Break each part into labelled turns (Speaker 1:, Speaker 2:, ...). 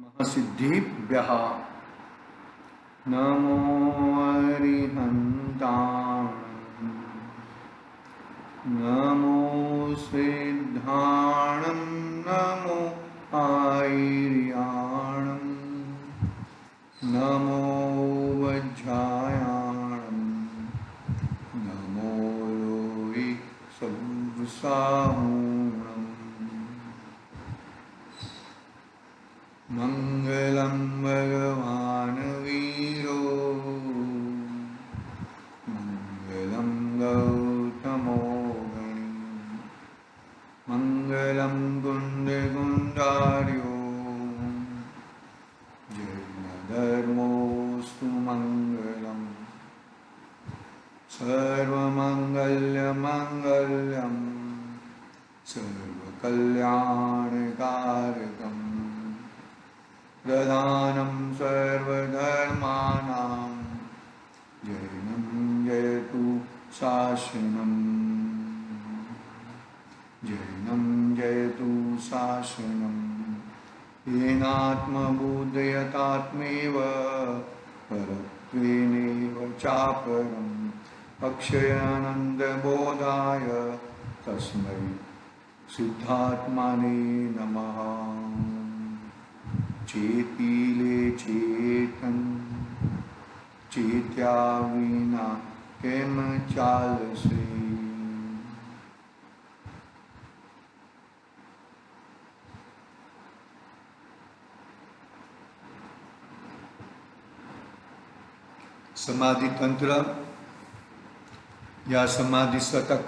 Speaker 1: सिद्धिभ्यः नमो अरिहन्तां नमो सिद्धाणं नमो आयर्याणं नमो वज्रायाणं नमो लोहि सव्साहूणम् मंगलम भगवान वीरो मंगलम गौतमो गणी मंगलम कुंदकुंडार्यो जैनधर्मोऽस्तु मंगलम सर्वमंगल्यमंगल्यं सर्वकल्याणकारकम् प्रधानं सर्वधर्माणां जैनं जयतु शासनम् जैनं जयतु शासनम् येनात्मबोधयतात्मेव परत्वेनैव चापरम् अक्षयानन्दबोधाय तस्मै सिद्धात्मने नमः। चेतीले चेतन चेत्या विना केम चालसे। समाधि तंत्र या समाधि शतक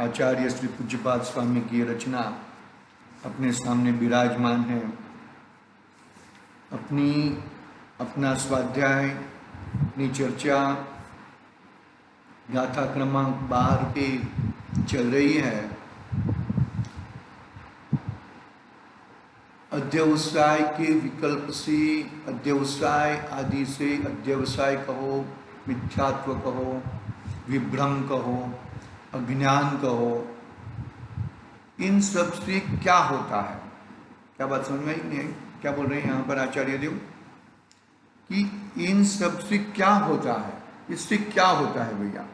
Speaker 1: आचार्य श्री पूज्यपाद स्वामी की रचना अपने सामने विराजमान है। अपना स्वाध्याय, अपनी चर्चा गाथा क्रमांक 12 पे चल रही है। अध्यवसाय के विकल्प से, अध्यवसाय आदि से, अध्यवसाय कहो, मिथ्यात्व कहो, विभ्रम कहो, अज्ञान कहो, इन सब से क्या होता है? क्या बात समझ में नहीं आई? क्या बोल रहे हैं यहाँ पर आचार्य देव कि इन सब से क्या होता है? इससे क्या होता है भैया?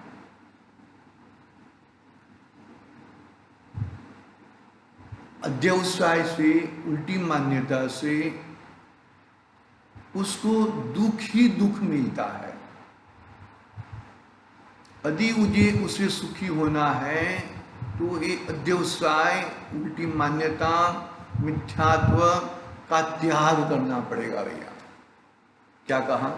Speaker 1: अध्यवसाय से, उल्टी मान्यता से उसको दुख ही दुख मिलता है। यदि उसे सुखी होना है तो ये अध्यवसाय, उल्टी मान्यता, मिथ्यात्व का त्याग करना पड़ेगा भैया। क्या कहा?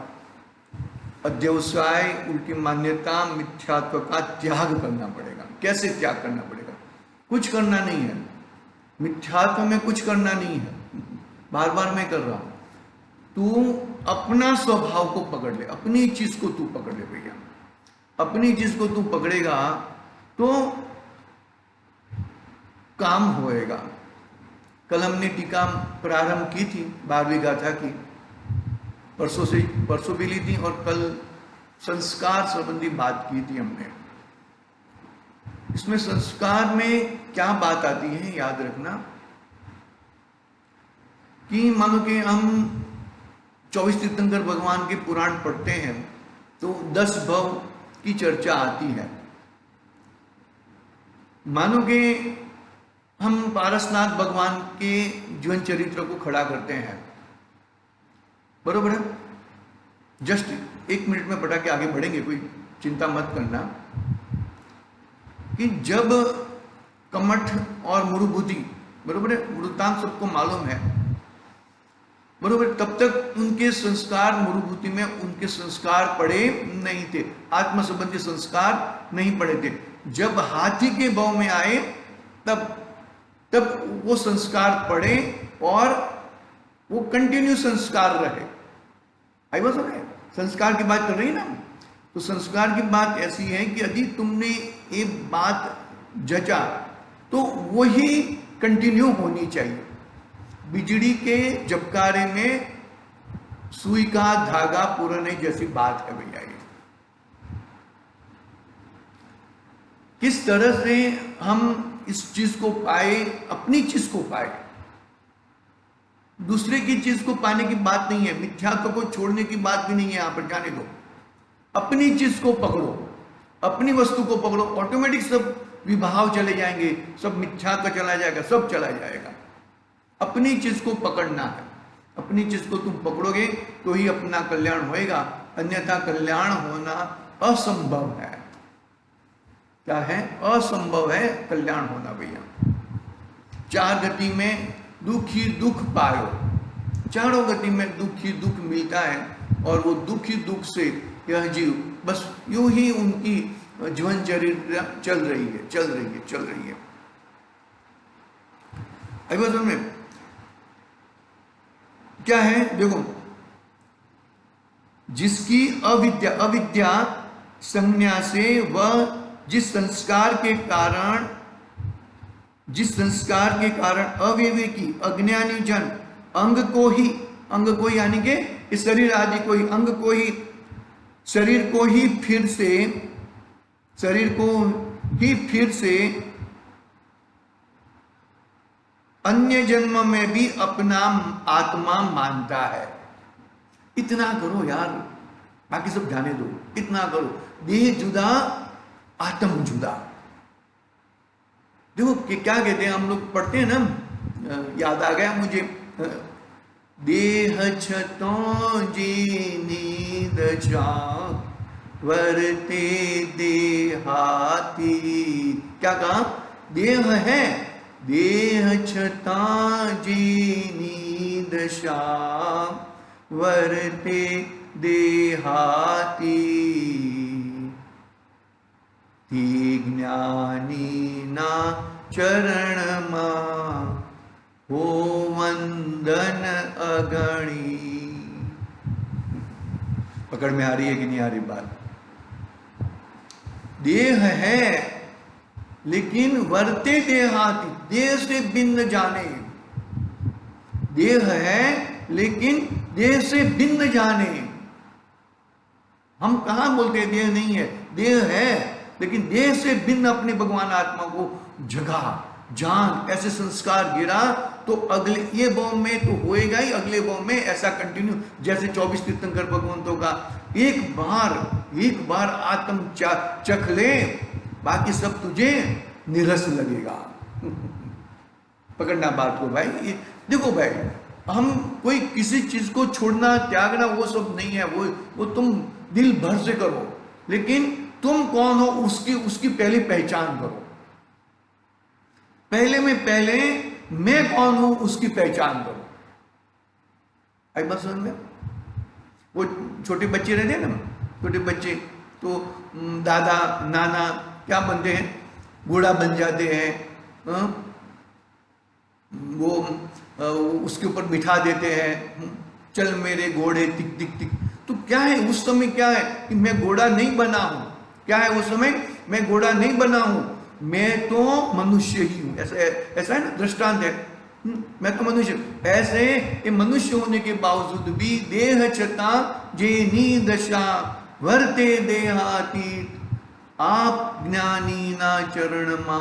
Speaker 1: अध्यवसाय, उल्टी मान्यता, मिथ्यात्व का त्याग करना पड़ेगा। कैसे त्याग करना पड़ेगा? कुछ करना नहीं है, मिथ्यात्व में कुछ करना नहीं है, बार बार मैं कर रहा हूं। तू अपना स्वभाव को पकड़ ले, अपनी चीज को तू पकड़ ले भैया। अपनी चीज को तू पकड़ेगा तो काम होएगा। कल हमने टीका प्रारंभ की थी 12वीं गाथा की, परसों भी ली थी, और कल संस्कार संबंधी बात की थी हमने। इसमें संस्कार में क्या बात आती है याद रखना कि मानो कि हम 24 तीर्थंकर भगवान के पुराण पढ़ते हैं तो 10 भव की चर्चा आती है। मानो कि हम पारसनाथ भगवान के जीवन चरित्र को खड़ा करते हैं, बरोबर है? जस्ट 1 मिनट में पढ़ा के आगे बढ़ेंगे, कोई चिंता मत करना। कि जब कमठ और मुरुबुद्धि, बरोबर है, वृत्तांत सबको मालूम है, बरोबर, तब तक उनके संस्कार, मुरुबुद्धि में उनके संस्कार पड़े नहीं थे, आत्म संबंधी संस्कार नहीं पड़े थे। जब हाथी के भाव में आए तब वो संस्कार पड़े और वो कंटिन्यू संस्कार रहे। आई बात समझ? संस्कार की बात कर रही ना, तो संस्कार की बात ऐसी है कि यदि तुमने एक बात जचा तो वही कंटिन्यू होनी चाहिए। बिजली के झपकारे में सुई का धागा पूरा नहीं जैसी बात है भैया। ये किस तरह से हम इस चीज को पाए, अपनी चीज को पाए। दूसरे की चीज को पाने की बात नहीं है, मिथ्यात्व को छोड़ने की बात भी नहीं है यहां पर, जाने दो। अपनी चीज को पकड़ो, अपनी वस्तु को पकड़ो, ऑटोमेटिक सब विभाव चले जाएंगे, सब मिथ्या का चला जाएगा, सब चला जाएगा। अपनी चीज को पकड़ना है, अपनी चीज को तुम पकड़ोगे तो ही अपना कल्याण होएगा, अन्यथा कल्याण होना असंभव है। क्या है? असंभव है कल्याण होना भैया। चार गति में दुख ही दुख पायो, चारों गति में दुख ही दुख मिलता है, और वो दुख ही दुख से यह जीव बस यूं ही उनकी जीवन चर्या चल रही है, चल रही है, चल रही है। अभी में क्या है देखो, जिसकी अविद्या, अविद्या संज्ञा से वह जिस संस्कार के कारण अविवेकी अज्ञानी जन अंग को ही यानी कि इस शरीर आदि को ही, अंग को ही, शरीर को ही फिर से अन्य जन्म में भी अपना आत्मा मानता है। इतना करो यार, बाकी सब जाने दो, इतना करो। देह जुदा, आत्म जुदा। देखो कि क्या कहते हैं, हम लोग पढ़ते हैं ना, याद आ गया मुझे, देह छतों जी दशा वर्ते देहाती। क्या कहा? देह है, देह छता जी दशा वर्ते देहाती। ज्ञानी ना चरण मा हो वंदन अगणी। पकड़ में आ रही है कि नहीं आ रही बात? देह है लेकिन वर्ते देहाती, देह से भिन्न जाने। देह है लेकिन देह से भिन्न जाने। हम कहां बोलते हैं देह नहीं है, देह है लेकिन देह से भिन्न अपने भगवान आत्मा को जगा, जान। ऐसे संस्कार गिरा तो अगले ये भाव में तो होएगा ही, अगले भाव में ऐसा कंटिन्यू, जैसे 24 तीर्थंकर भगवंतों का एक बार आत्म चख ले, बाकी सब तुझे निरस लगेगा। पकड़ना बात को भाई। देखो भाई, हम कोई किसी चीज को छोड़ना, त्यागना, वो सब नहीं है, वो तुम दिल भर से करो, लेकिन तुम कौन हो उसकी पहले पहचान करो। पहले मैं कौन हूं उसकी पहचान करो। आई बात समझ में? वो छोटे बच्चे रहते हैं ना, छोटे बच्चे तो दादा नाना क्या बनते हैं, बूढ़ा बन जाते हैं, वो उसके ऊपर बिठा देते हैं, चल मेरे घोड़े टिक टिक टिक। तो क्या है उस समय, क्या है कि मैं घोड़ा नहीं बना हूं। क्या है उस समय? मैं घोड़ा नहीं बना हूं, मैं तो मनुष्य ही हूं। ऐसा है ना, दृष्टांत है, मैं तो मनुष्य। ऐसे ये मनुष्य होने के बावजूद भी देह छता जेनी दशा वर्ते देहातीत, आप ज्ञानी ना चरण मा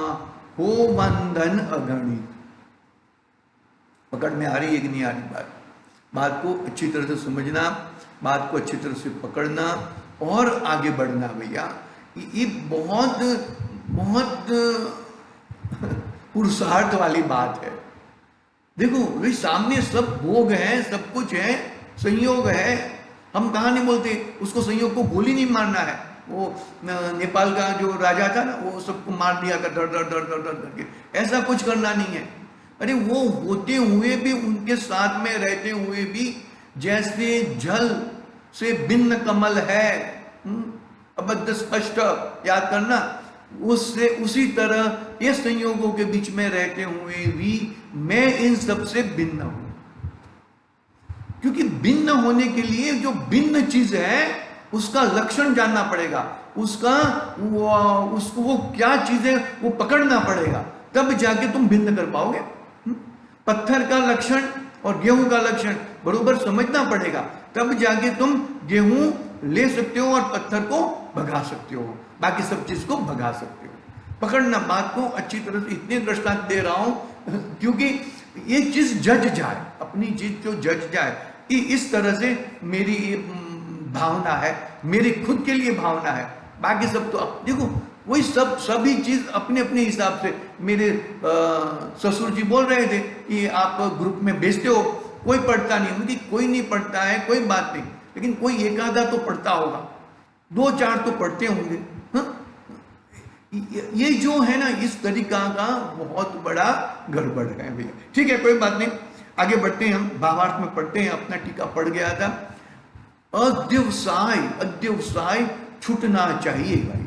Speaker 1: हो बंधन अगणित। पकड़ में आ रही है कि नहीं आ रही बात को अच्छी तरह से समझना, बात को अच्छी तरह से पकड़ना और आगे बढ़ना भैया। ये बहुत बहुत पुरुषार्थ वाली बात है। देखो भाई, सामने सब भोग है, सब कुछ है, संयोग है। हम कहा नहीं बोलते, उसको संयोग को गोली नहीं मारना है। वो नेपाल का जो राजा था ना, वो सबको मार दिया था डर डर डर डर डर करके। ऐसा कुछ करना नहीं है। अरे वो होते हुए भी, उनके साथ में रहते हुए भी, जैसे जल से भिन्न कमल है, अबद्ध स्पष्ट याद करना, उससे उसी तरह ये संयोगों के बीच में रहते हुए भी मैं इन सब से भिन्न हूं। क्योंकि भिन्न होने के लिए जो भिन्न चीज है उसका लक्षण जानना पड़ेगा, उसको वो क्या चीज है वो पकड़ना पड़ेगा, तब जाके तुम भिन्न कर पाओगे। पत्थर का लक्षण और गेहूं का लक्षण बरोबर समझना पड़ेगा, तब जाके तुम गेहूं ले सकते हो और पत्थर को भगा सकते हो, बाकी सब चीज को भगा सकते हो। पकड़ना बात को अच्छी तरह से। इतने दृष्टांत दे रहा हूं क्योंकि ये चीज जज जाए, अपनी चीज जो जज जाए कि इस तरह से मेरी ये भावना है, मेरी खुद के लिए भावना है, बाकी सब तो अब देखो वही सभी चीज अपने अपने हिसाब से। मेरे ससुर जी बोल रहे थे कि आप ग्रुप में भेजते हो, कोई पढ़ता नहीं, उनकी कोई नहीं पढ़ता है, कोई बात नहीं, लेकिन कोई एक आधा तो पढ़ता होगा, 2-4 तो पढ़ते होंगे। हाँ? ये जो है ना, इस तरीका का बहुत बड़ा गड़बड़ है भैया। ठीक है, कोई बात नहीं, आगे बढ़ते हैं, हम भावार्थ में पढ़ते हैं। अपना टीका पढ़ गया था, अध्यवसाय, अध्यवसाय छूटना चाहिए भाई।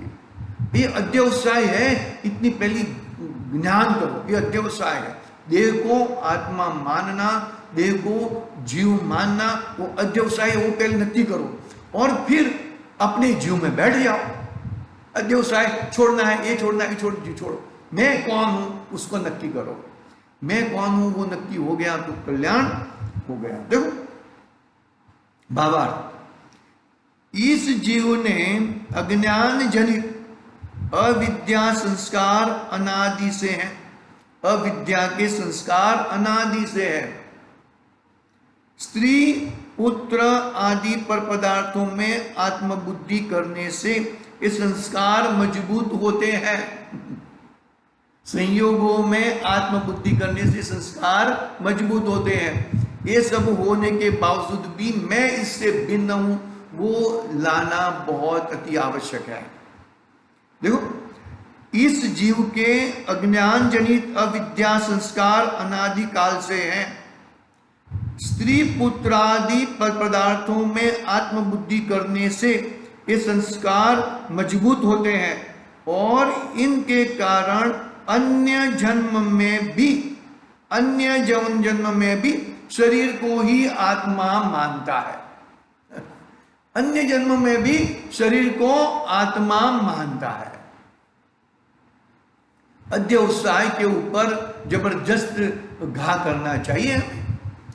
Speaker 1: ये अध्यवसाय है, इतनी पहली ज्ञान करो, ये अध्यवसाय है। देह को आत्मा मानना, देह को जीव मानना, वो अध्यवसाय है, वो पहले नक्की करो और फिर अपने जीव में बैठ जाओ। अध्यवसाय छोड़ना है, ये छोड़ना है, ये छोड़ो। मैं कौन हूं उसको नक्की करो, मैं कौन हूं वो नक्की हो गया तो कल्याण हो गया। देखो भावार्थ, इस जीव ने अज्ञान जनित अविद्या संस्कार अनादि से है, अविद्या के संस्कार अनादि से है। स्त्री पुत्र आदि पर पदार्थों में आत्मबुद्धि करने से ये संस्कार मजबूत होते हैं। संयोगों में आत्मबुद्धि करने से संस्कार मजबूत होते हैं। ये सब होने के बावजूद भी मैं इससे भिन्न हूं, वो लाना बहुत अति आवश्यक है। देखो, इस जीव के अज्ञान जनित अविद्या संस्कार अनादि काल से है। स्त्री पुत्र आदि पर पदार्थों में आत्मबुद्धि करने से ये संस्कार मजबूत होते हैं और इनके कारण अन्य जन्म में भी शरीर को ही आत्मा मानता है। अन्य जन्म में भी शरीर को आत्मा मानता है। अध्यवसाय के ऊपर जबरदस्त घा करना चाहिए,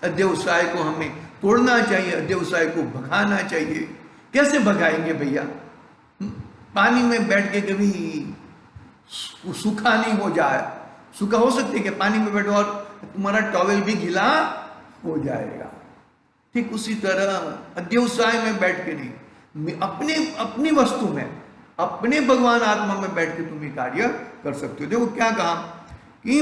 Speaker 1: अध्यवसाय को हमें तोड़ना चाहिए, अध्यवसाय को भगाना चाहिए। कैसे भगाएंगे भैया? पानी में बैठ के कभी सूखा नहीं हो जाए, सूखा हो सकते कि पानी में बैठो और तुम्हारा टॉवेल भी गीला हो जाएगा। ठीक उसी तरह अध्यवसाय में बैठ के नहीं, अपनी वस्तु में, अपने भगवान आत्मा में बैठ के तुम ये कार्य कर सकते हो। देखो क्या कहा कि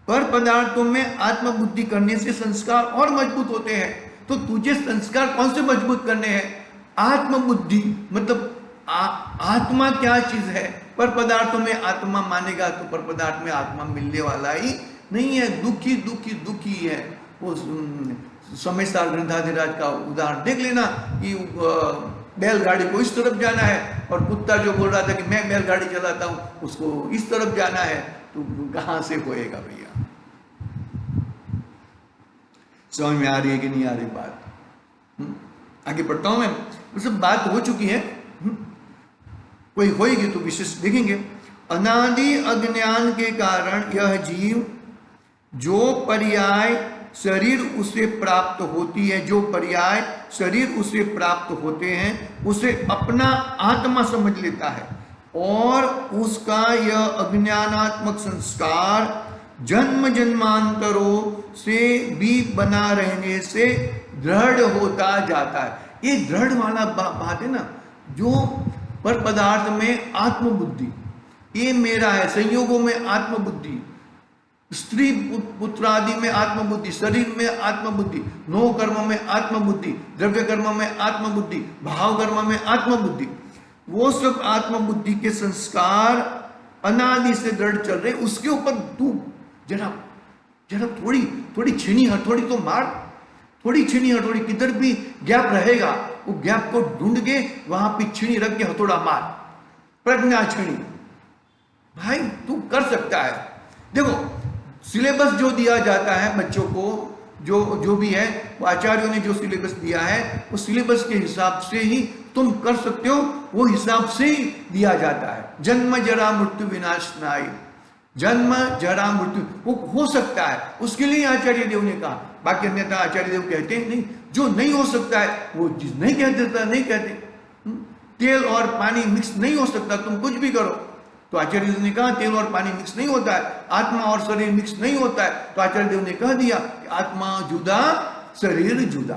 Speaker 1: पर पदार्थों में आत्मबुद्धि करने से संस्कार और मजबूत होते हैं। तो तुझे संस्कार कौन से मजबूत करने हैं? आत्मबुद्धि, मतलब आत्मा क्या चीज है? पर पदार्थों में आत्मा मानेगा तो पर पदार्थ में आत्मा मिलने वाला ही नहीं है, दुखी दुखी दुखी है। वो समय साल ग्रंथाधिराज का उदाहरण देख लेना कि बैलगाड़ी को इस तरफ जाना है और कुत्ता जो बोल रहा था कि मैं बैलगाड़ी चलाता हूं, उसको इस तरफ जाना है, तो कहां से होएगा भैया? समझ में आ रही है कि नहीं आ रही बात? आगे बढ़ता हूं मैं, वो सब बात हो चुकी है, कोई होएगी तो विशेष देखेंगे। अनादि अज्ञान के कारण यह जीव जो पर्याय शरीर उसे प्राप्त होती है, जो पर्याय शरीर उसे प्राप्त होते हैं, उसे अपना आत्मा समझ लेता है और उसका यह अज्ञानात्मक संस्कार जन्म जन्मांतरों से भी बना रहने से दृढ़ होता जाता है। ये दृढ़ वाला बात है ना, जो पर पदार्थ में आत्मबुद्धि, ये मेरा है, संयोगों में आत्मबुद्धि, स्त्री पुत्र आदि में आत्मबुद्धि, शरीर में आत्मबुद्धि, नौ कर्म में आत्मबुद्धि, द्रव्य कर्म में आत्मबुद्धि, भाव कर्म में आत्मबुद्धि, वो सब आत्मबुद्धि के संस्कार अनादि से दृढ़ चल रहे। उसके ऊपर तू जरा थोड़ी छीनी हथौड़ी तो मार, थोड़ी छीनी हथौड़ी, किधर भी गैप रहेगा वो गैप को ढूंढ के वहां पे छीनी रख के हथौड़ा मार, प्रज्ञा छीनी। भाई तू कर सकता है। देखो सिलेबस जो दिया जाता है बच्चों को, जो भी है, वो आचार्यों ने जो सिलेबस दिया है, उस सिलेबस के हिसाब से ही तुम कर सकते हो, वो हिसाब से ही दिया जाता है। जन्म जरा मृत्यु विनाश नाई, जन्म जरा मृत्यु वो हो सकता है, उसके लिए आचार्य देव ने कहा। बाकी अन्यथा आचार्य देव कहते हैं नहीं, जो नहीं हो सकता है वो चीज नहीं कहते, नहीं कहते। तेल और पानी मिक्स नहीं हो सकता, तुम कुछ भी करो, तो आचार्य देव ने कहा तेल और पानी मिक्स नहीं होता है, आत्मा और शरीर मिक्स नहीं होता है। तो आचार्य देव ने कह दिया कि आत्मा जुदा शरीर जुदा।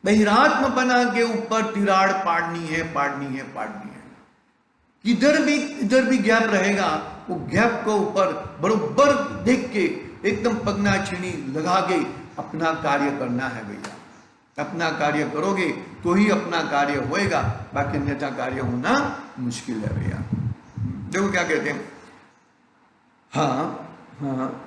Speaker 1: बहिरात्मपना के ऊपर तिराड़ पाड़नी है, पाड़नी है, पाड़नी है। इधर भी गैप रहेगा, वो गैप को ऊपर बरोबर देख के एकदम पगना छीनी लगा के अपना कार्य करना है भैया। अपना कार्य करोगे तो ही अपना कार्य होएगा, बाकी अन्यथा कार्य होना मुश्किल है भैया। देखो क्या कहते हैं, हाँ हाँ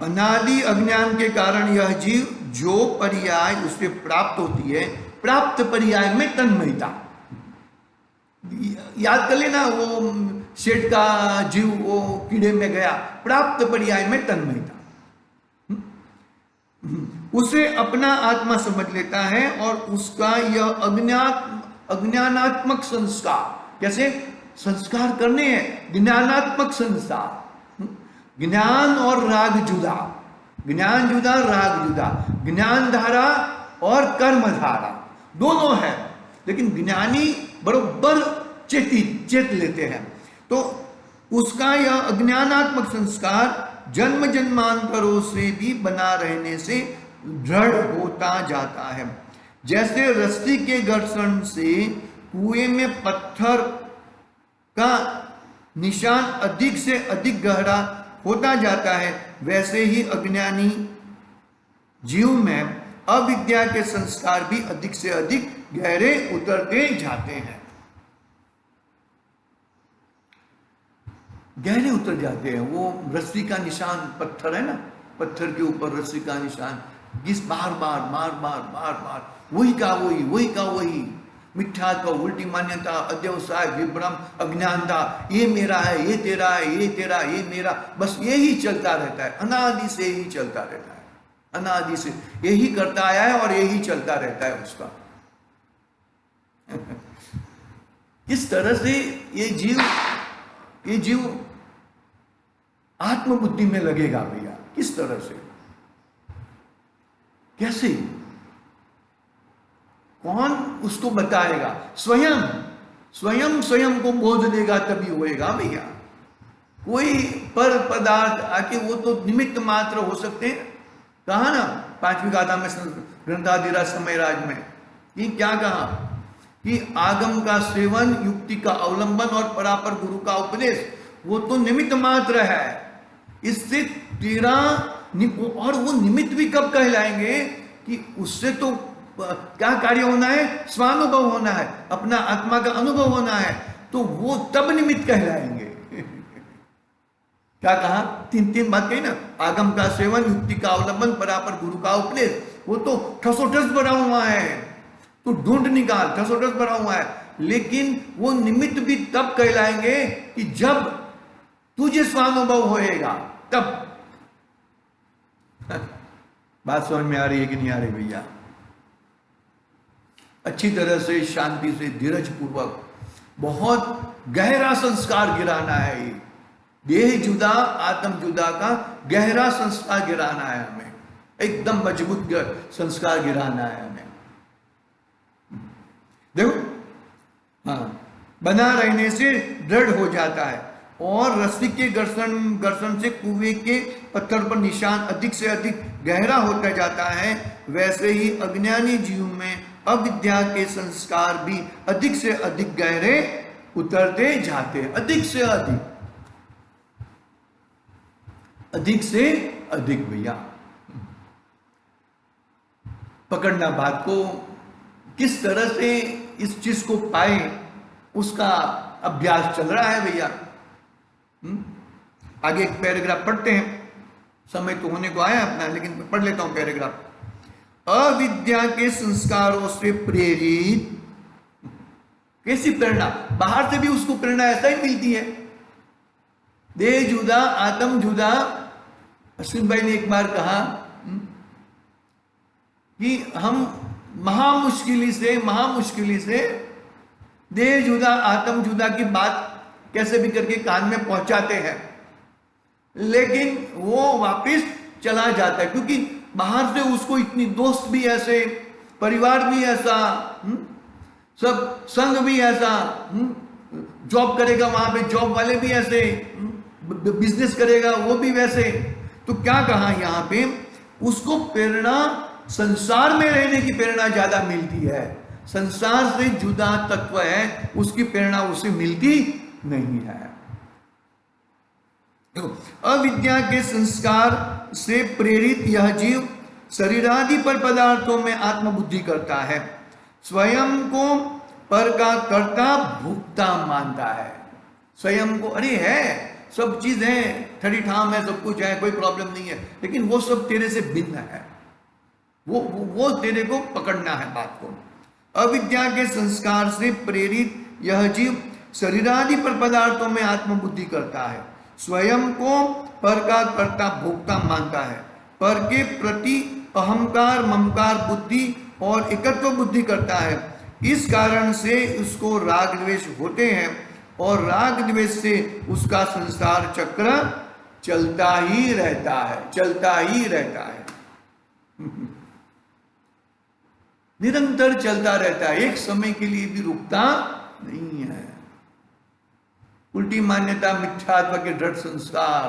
Speaker 1: अनादि अज्ञान के कारण यह जीव जो पर्याय उससे प्राप्त होती है, प्राप्त पर्याय में तन्मयता। याद कर लेना वो शेठ का जीव वो कीड़े में गया, प्राप्त पर्याय में तन्मयता। उसे अपना आत्मा समझ लेता है और उसका यह अज्ञानात्मक संस्कार, कैसे संस्कार करने हैं, ज्ञानात्मक संस्कार। ज्ञान और राग जुदा, ज्ञान जुदा राग जुदा, ज्ञान धारा और कर्म धारा दोनों है, लेकिन ज्ञानी बरोबर चेत लेते हैं। तो उसका यह अज्ञानात्मक संस्कार जन्म जन्मांतरों से भी बना रहने से दृढ़ होता जाता है। जैसे रस्सी के घर्षण से कुएं में पत्थर का निशान अधिक से अधिक गहरा होता जाता है, वैसे ही अज्ञानी जीव में अविद्या के संस्कार भी अधिक से अधिक गहरे उतरते जाते हैं, गहरे उतर जाते हैं। वो रस्सी का निशान पत्थर है ना, पत्थर के ऊपर रस्सी का निशान, जिस बार बार बार बार बार बार वही का वही, वही का वही, मिथ्या का उल्टी मान्यता, अध्यवसाय, विभ्रम, अज्ञानता, ये मेरा है, ये तेरा है, ये तेरा, ये मेरा, बस यही चलता रहता है, अनादि से ही चलता रहता है, अनादि से यही करता आया है और यही चलता रहता है उसका। इस तरह से ये जीव आत्मबुद्धि में लगेगा भैया। किस तरह से, कैसे, कौन उसको बताएगा? स्वयं को बोध देगा तभी होएगा भैया। कोई पर पदार्थ आके वो तो निमित्त मात्र हो सकते हैं। कहा ना पांचवी गाथा में ग्रंथाधिराज समयराज में कि क्या कहा कि आगम का सेवन, युक्ति का अवलंबन और परापर गुरु का उपदेश वो तो निमित्त मात्र है। इससे तेरा और वो निमित्त भी कब कहलाएंगे कि उससे तो क्या कार्य होना है, स्वानुभव होना है, अपना आत्मा का अनुभव होना है, तो वो तब निमित्त कहलाएंगे। क्या कहा? तीन बात कही ना, आगम का सेवन, युक्ति का अवलंबन, परापर गुरु का उपदेश, वो तो ठसोठस भरा हुआ है, तो ढूंढ निकाल, ठसोठस भरा हुआ है। लेकिन वो निमित्त भी तब कहलाएंगे कि जब तुझे स्वानुभव होएगा, तब। बात समझ में आ रही है कि नहीं आ रही भैया? अच्छी तरह से, शांति से, धीरज पूर्वक, बहुत गहरा संस्कार गिराना है। ये देह जुदा आत्म जुदा का गहरा संस्कार गिराना है हमें, एकदम मजबूत संस्कार गिराना है हमें। देखो, हाँ, बना रहने से दृढ़ हो जाता है और रस्सी के घर्षण से कुएं के पत्थर पर निशान अधिक से अधिक गहरा होता जाता है, वैसे ही अज्ञानी जीव में अविद्या के संस्कार भी अधिक से अधिक गहरे उतरते जाते हैं। अधिक से अधिक भैया पकड़ना बात को। किस तरह से इस चीज को पाए, उसका अभ्यास चल रहा है भैया। आगे एक पैराग्राफ पढ़ते हैं, समय तो होने को आया अपना, लेकिन पढ़ लेता हूं पैराग्राफ। अविद्या के संस्कारों से प्रेरित, कैसी प्रेरणा? बाहर से भी उसको प्रेरणा ऐसा ही मिलती है। देह जुदा आत्म जुदा। अश्विन भाई ने एक बार कहा कि हम महामुश्किली से देह जुदा आत्म जुदा की बात कैसे भी करके कान में पहुंचाते हैं, लेकिन वो वापस चला जाता है, क्योंकि बाहर से उसको इतनी दोस्त भी ऐसे, परिवार भी ऐसा, सब संघ भी ऐसा, जॉब करेगा वहां पे जॉब वाले भी ऐसे, बिजनेस करेगा वो भी वैसे। तो क्या कहा यहां पे, उसको प्रेरणा संसार में रहने की प्रेरणा ज्यादा मिलती है, संसार से जुदा तत्व है उसकी प्रेरणा उसे मिलती नहीं है। अविद्या के संस्कार से प्रेरित यह जीव शरीरादि पर पदार्थों में आत्मबुद्धि करता है, स्वयं को पर का कर्ता भोक्ता मानता है। स्वयं को, अरे है सब चीज है, ठड़ी ठाम है, सब कुछ है, कोई प्रॉब्लम नहीं है, लेकिन वो सब तेरे से भिन्न है, वो तेरे को पकड़ना है बात को। अविद्या के संस्कार से प्रेरित यह जीव शरीरादि पर पदार्थों में आत्मबुद्धि करता है, स्वयं को पर का कर्ता भोक्ता मानता है, पर के प्रति अहंकार ममकार बुद्धि और एकत्व बुद्धि करता है। इस कारण से उसको राग द्वेष होते हैं और राग द्वेष से उसका संसार चक्र चलता ही रहता है, चलता ही रहता है, निरंतर चलता रहता है, एक समय के लिए भी रुकता नहीं है। उल्टी मान्यता, मिथ्यात्व के दृढ़ संस्कार,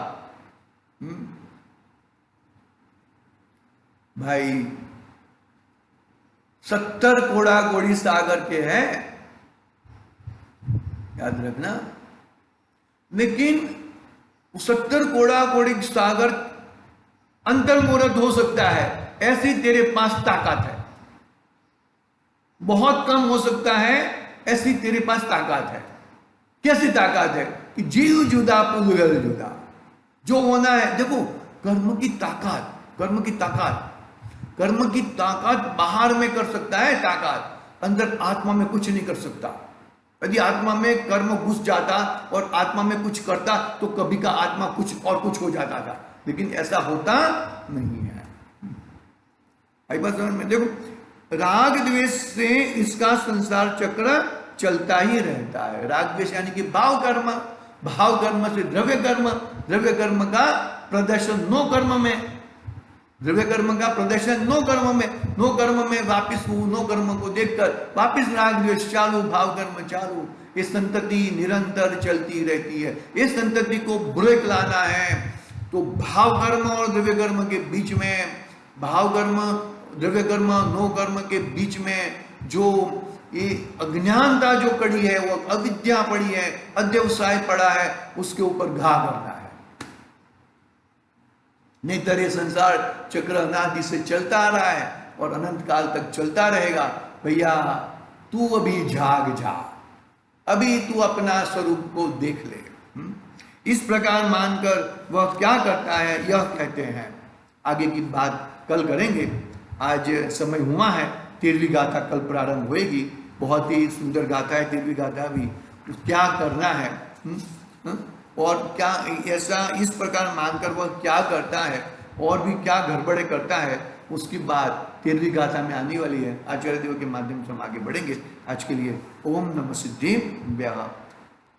Speaker 1: भाई 70 कोड़ा कोड़ी सागर के हैं, याद रखना। लेकिन 70 कोड़ा कोड़ी सागर अंतर्मुहूर्त हो सकता है, ऐसी तेरे पास ताकत है, बहुत कम हो सकता है, ऐसी तेरे पास ताकत है। कैसी ताकत है कि जीव जुदा पुलगल जुदा, जो होना है। देखो कर्म की ताकत, कर्म की ताकत, कर्म की ताकत बाहर में कर सकता है ताकत, अंदर आत्मा में कुछ नहीं कर सकता। यदि आत्मा में कर्म घुस जाता और आत्मा में कुछ करता तो कभी का आत्मा कुछ और कुछ हो जाता था, लेकिन ऐसा होता नहीं है। आई बात समझ में? देखो राग द्वेष से इसका संसार चक्र चलता ही रहता है। राग द्वेष यानी कि भाव कर्म, भाव कर्म से द्रव्य कर्म, द्रव्य कर्म का प्रदर्शन नो कर्म में, द्रव्य कर्म का प्रदर्शन नो कर्म में, नो कर्म में वापिस नो कर्म को देखकर वापिस राग द्वेष चालू, भाव कर्म चालू। ये संतति निरंतर चलती रहती है। इस संतति को ब्रेक लाना है तो भाव कर्म और द्रव्य कर्म के बीच में, भाव कर्म द्रव्य कर्म नो कर्म के बीच में जो ये अज्ञानता जो कड़ी है, वो अविद्या पड़ी है, अध्यवसाय पड़ा है, उसके ऊपर घा करना है। नहीं तो ये संसार चक्र अनादि से चलता आ रहा है और अनंत काल तक चलता रहेगा। भैया तू अभी जाग जा, अभी तू अपना स्वरूप को देख ले। इस प्रकार मानकर वह क्या करता है, यह कहते हैं। आगे की बात कल करेंगे, आज समय हुआ है। 13वीं गाथा कल प्रारंभ होएगी। बहुत ही सुंदर गाथा है 13वीं गाथा भी। क्या करना है और क्या ऐसा इस प्रकार मानकर वह क्या करता है और भी क्या गड़बड़े करता है, उसकी बात 13वीं गाथा में आने वाली है। आचार्य देव के माध्यम से हम आगे बढ़ेंगे। आज के लिए ओम नमः सिद्धिभ्यः।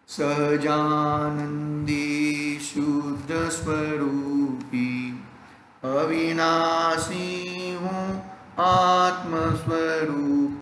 Speaker 1: सजानंदी शुद्ध स्वरूपी अविनाशी हूँ आत्मस्वरूप।